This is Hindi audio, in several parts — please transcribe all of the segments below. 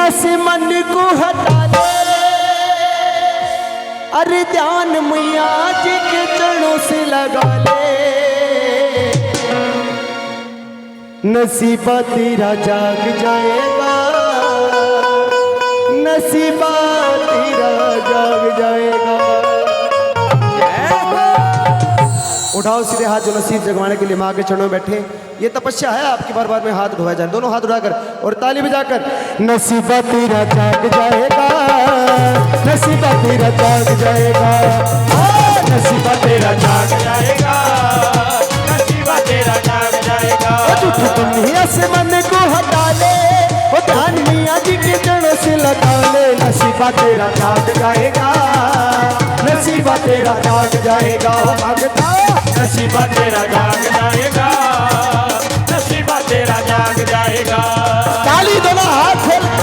दुनिया से मन को हटा ले, अरे ध्यान मैया जी के चरणों से लगा ले। नसीबा तेरा जाग जाएगा, नसीबा तेरा जाग जाएगा। उठाओ सीधे हाथ जो नसीब जगवाने के लिए माँ के चरणों में बैठे। ये तपस्या है आपकी, बार बार में हाथ धोया जाए, दोनों हाथ उठाकर और ताली बजाकर। नसीबा तेरा जाग जाएगा, नसीबा तेरा जाग जाएगा, नसीबा तेरा जाग जाएगा, नसीबा तेरा जाग जाएगा। दुनिया से मन को हटा ले, वो ध्यान मियाँ जी के चरणों से लगा ले। नसीबा तेरा जाग जाएगा, नसीबा तेरा जाग जाएगा। भगता नसीबा तेरा जाग जाएगा, नसीबा तेरा जाग जाएगा। ताली दोनों हाथ खोल।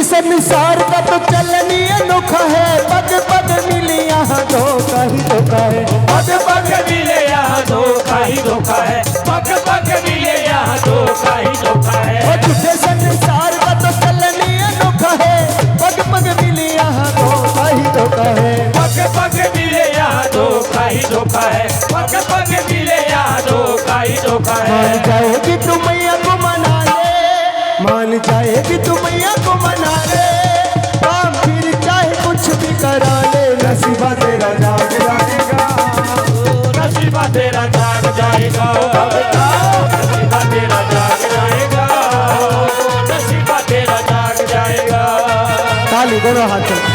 संसार का तो चलनी अनोखा है, पग पग मिले यहाँ धोखा ही धोखा है, पग पग मिले यहाँ धोखा ही धोखा है, पग पग मिले यहाँ धोखा ही धोखा है। और झूठे संसार का तो चलनी अनोखा है, पग पग मिले यहाँ धोखा ही धोखा है, पग पग मिले यहाँ धोखा ही धोखा है, पग पग मिले यहाँ धोखा ही धोखा है। मान जाएगी तू मैया को मना ले, मान जाएगी तू मैया को मना ले, काम फिर चाहे कुछ भी करा ले। नसीबा तेरा जाग जाएगा, नसीबा तेरा जाग जाएगा, नसीबा तेरा जाग जाएगा, नसीबा तेरा जाग जाएगा। ताली दोनों हाथ चल।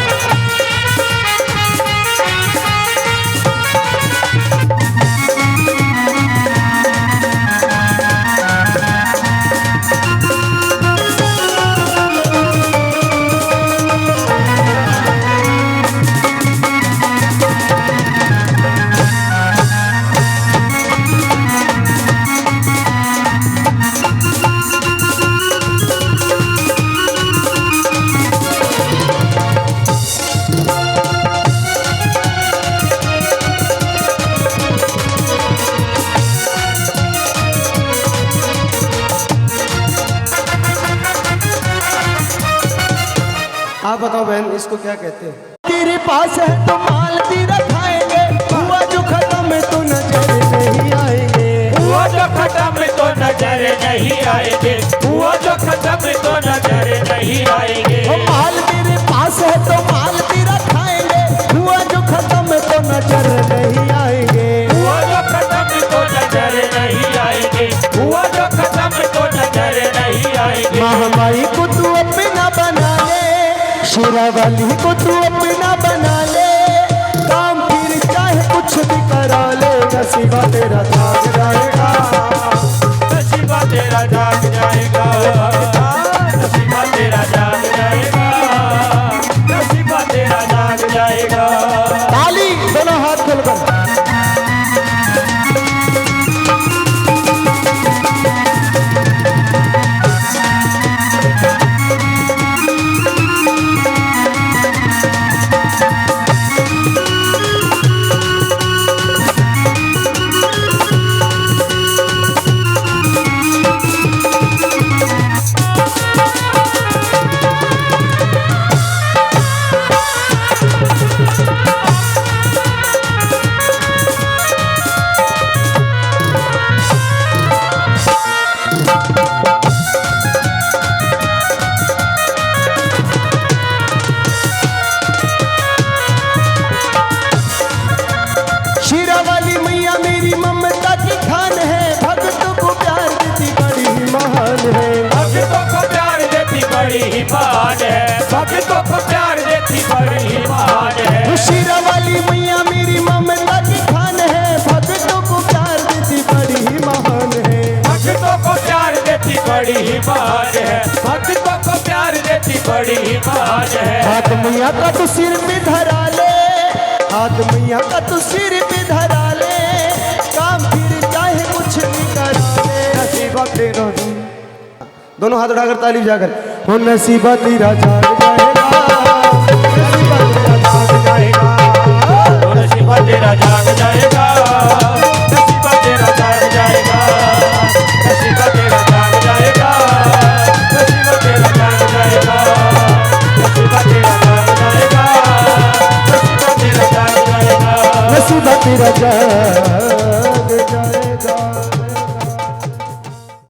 आप बताओ बहन इसको क्या कहते हैं? तेरे पास है तो माल भी रखाएंगे, हुआ जो खत्म तो नजर नहीं आएंगे, हुआ जो खत्म तो नजर नहीं आएंगे, हुआ जो खत्म तो नजर नहीं आएंगे। माल तेरे पास है तो माल भी रखाएंगे, हुआ जो खत्म तो नजर नहीं आएंगे, हुआ जो खत्म तो नजर नहीं आएंगे, हुआ जो खत्म तो नजर नहीं आएंगे। महामारी को तू अपना बना ले, शेरा वाली को तू अपना बना ले, काम फिर चाहे कुछ भी करा ले। नसीबा तेरा जाग जाएगा, नसीबा तेरा जाग जाएगा, नसीबा तेरा जाग जाएगा, नसीबा तेरा जाग जाएगा। ताली दोनों हाथ खोलकर। भक्तों को प्यार देती बड़ी मान है। शीरा वाली मैया मेरी ममता की खान है, भक्तों को प्यार देती बड़ी महान है। भक्तों को प्यार देती बड़ी ही महान है, भक्तों को प्यार देती बड़ी ही महान है। हाथ मैया का तू सिर पे धरा ले, हाथ मैया का तू सिर पे धरा ले, काम फिर चाहे कुछ भी करा ले। नसीबा तेरा दोनों हाथ उठाकर ताली बजाकर, हो नसीबा तेरा जाग जाएगा, नसीबा तेरा जाग जाएगा, तो नसीबा तेरा जाग जाएगा, नसीबा तेरा जाग जाएगा, नसीबा तेरा जाग जाएगा, नसीबा तेरा जाग जाएगा, नसीबा तेरा जाग जाएगा, नसीबा तेरा जाग जाएगा, नसीबा तेरा जाग